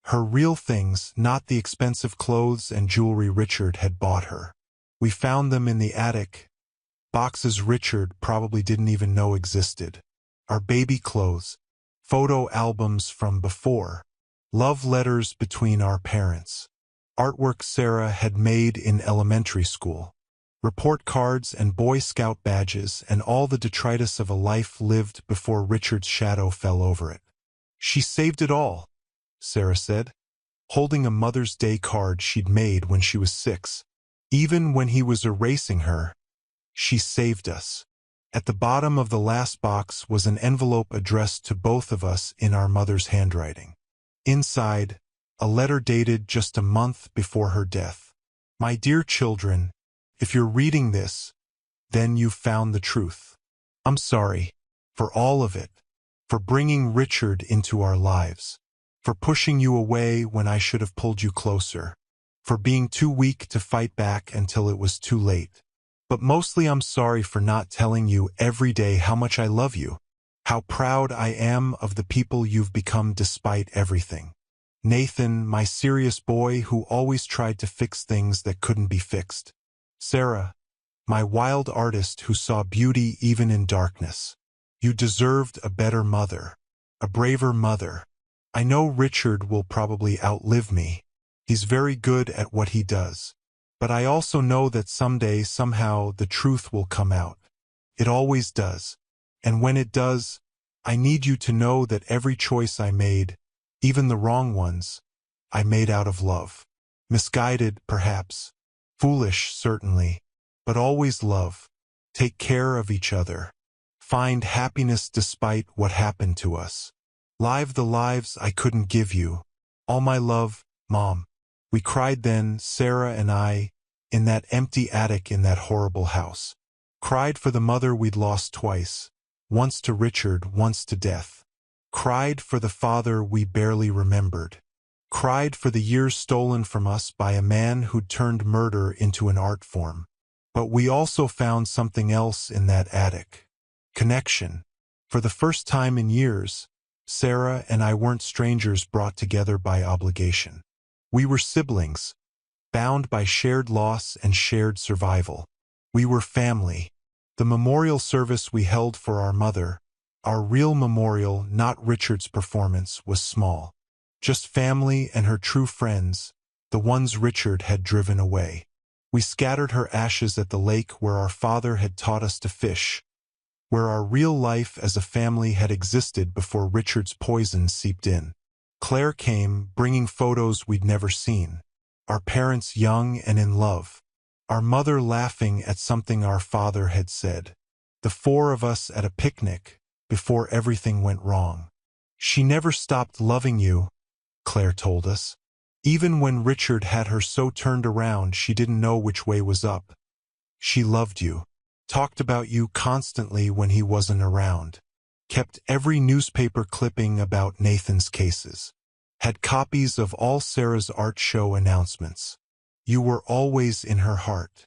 Her real things, not the expensive clothes and jewelry Richard had bought her. We found them in the attic, boxes Richard probably didn't even know existed. Our baby clothes, photo albums from before, love letters between our parents, artwork Sarah had made in elementary school, report cards and Boy Scout badges, and all the detritus of a life lived before Richard's shadow fell over it. She saved it all, Sarah said, holding a Mother's Day card she'd made when she was 6. Even when he was erasing her, she saved us. At the bottom of the last box was an envelope addressed to both of us in our mother's handwriting. Inside, a letter dated just a month before her death. My dear children, if you're reading this, then you've found the truth. I'm sorry for all of it, for bringing Richard into our lives, for pushing you away when I should have pulled you closer, for being too weak to fight back until it was too late. But mostly I'm sorry for not telling you every day how much I love you, how proud I am of the people you've become despite everything. Nathan, my serious boy who always tried to fix things that couldn't be fixed. Sarah, my wild artist who saw beauty even in darkness. You deserved a better mother, a braver mother. I know Richard will probably outlive me. He's very good at what he does. But I also know that someday, somehow, the truth will come out. It always does. And when it does, I need you to know that every choice I made, even the wrong ones, I made out of love. Misguided, perhaps. Foolish, certainly. But always love. Take care of each other. Find happiness despite what happened to us. Live the lives I couldn't give you. All my love, Mom. We cried then, Sarah and I, in that empty attic in that horrible house. Cried for the mother we'd lost twice, once to Richard, once to death. Cried for the father we barely remembered. Cried for the years stolen from us by a man who'd turned murder into an art form. But we also found something else in that attic. Connection. For the first time in years, Sarah and I weren't strangers brought together by obligation. We were siblings, bound by shared loss and shared survival. We were family. The memorial service we held for our mother, our real memorial, not Richard's performance, was small. Just family and her true friends, the ones Richard had driven away. We scattered her ashes at the lake where our father had taught us to fish, where our real life as a family had existed before Richard's poison seeped in. Claire came, bringing photos we'd never seen. Our parents young and in love. Our mother laughing at something our father had said. The 4 of us at a picnic, before everything went wrong. She never stopped loving you, Claire told us. Even when Richard had her so turned around she didn't know which way was up. She loved you, talked about you constantly when he wasn't around, kept every newspaper clipping about Nathan's cases, had copies of all Sarah's art show announcements. You were always in her heart.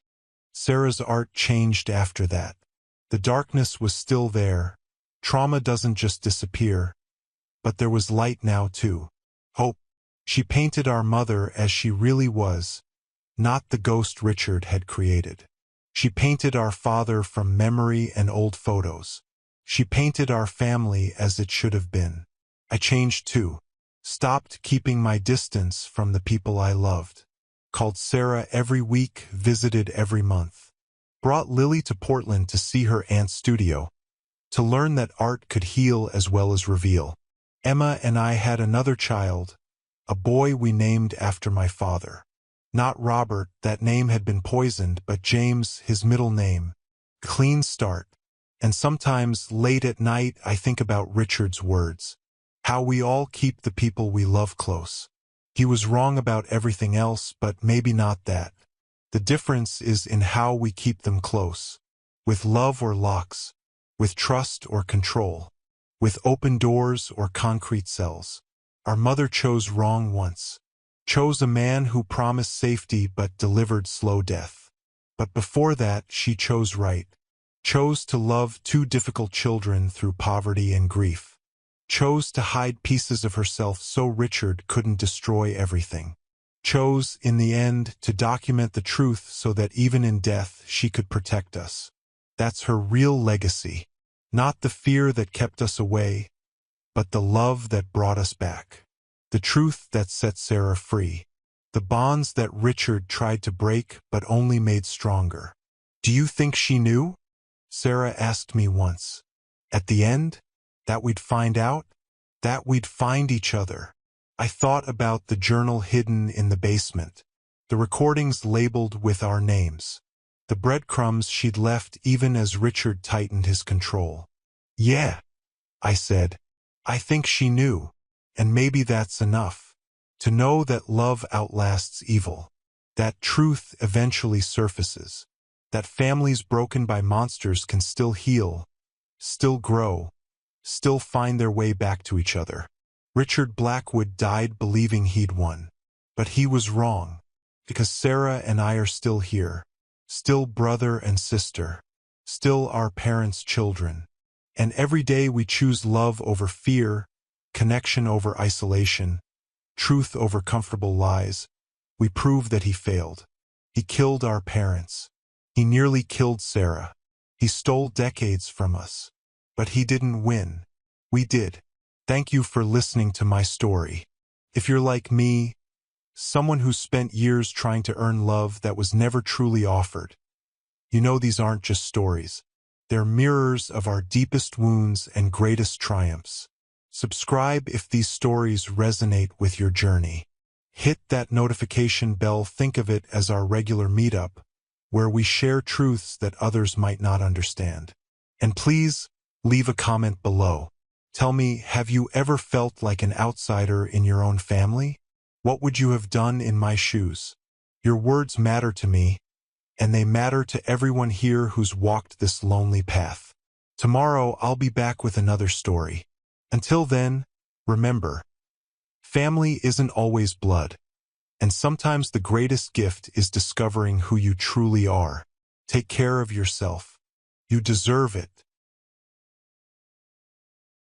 Sarah's art changed after that. The darkness was still there. Trauma doesn't just disappear. But there was light now too. Hope. She painted our mother as she really was, not the ghost Richard had created. She painted our father from memory and old photos. She painted our family as it should have been. I changed too. Stopped keeping my distance from the people I loved. Called Sarah every week, visited every month. Brought Lily to Portland to see her aunt's studio. To learn that art could heal as well as reveal. Emma and I had another child. A boy we named after my father. Not Robert, that name had been poisoned, but James, his middle name. Clean start. And sometimes, late at night, I think about Richard's words. How we all keep the people we love close. He was wrong about everything else, but maybe not that. The difference is in how we keep them close. With love or locks. With trust or control. With open doors or concrete cells. Our mother chose wrong once. Chose a man who promised safety but delivered slow death. But before that, she chose right. Chose to love two difficult children through poverty and grief. Chose to hide pieces of herself so Richard couldn't destroy everything. Chose, in the end, to document the truth so that even in death she could protect us. That's her real legacy. Not the fear that kept us away, but the love that brought us back. The truth that set Sarah free. The bonds that Richard tried to break but only made stronger. Do you think she knew? Sarah asked me once. At the end? That we'd find out? That we'd find each other. I thought about the journal hidden in the basement. The recordings labeled with our names. The breadcrumbs she'd left even as Richard tightened his control. Yeah, I said. I think she knew. And maybe that's enough. To know that love outlasts evil. That truth eventually surfaces. That families broken by monsters can still heal, still grow, still find their way back to each other. Richard Blackwood died believing he'd won. But he was wrong. Because Sarah and I are still here. Still brother and sister. Still our parents' children. And every day we choose love over fear, connection over isolation, truth over comfortable lies. We prove that he failed. He killed our parents. He nearly killed Sarah. He stole decades from us. But he didn't win. We did. Thank you for listening to my story. If you're like me, someone who spent years trying to earn love that was never truly offered, you know these aren't just stories. They're mirrors of our deepest wounds and greatest triumphs. Subscribe if these stories resonate with your journey. Hit that notification bell. Think of it as our regular meetup, where we share truths that others might not understand. And please, leave a comment below. Tell me, have you ever felt like an outsider in your own family? What would you have done in my shoes? Your words matter to me, and they matter to everyone here who's walked this lonely path. Tomorrow, I'll be back with another story. Until then, remember, family isn't always blood, and sometimes the greatest gift is discovering who you truly are. Take care of yourself. You deserve it.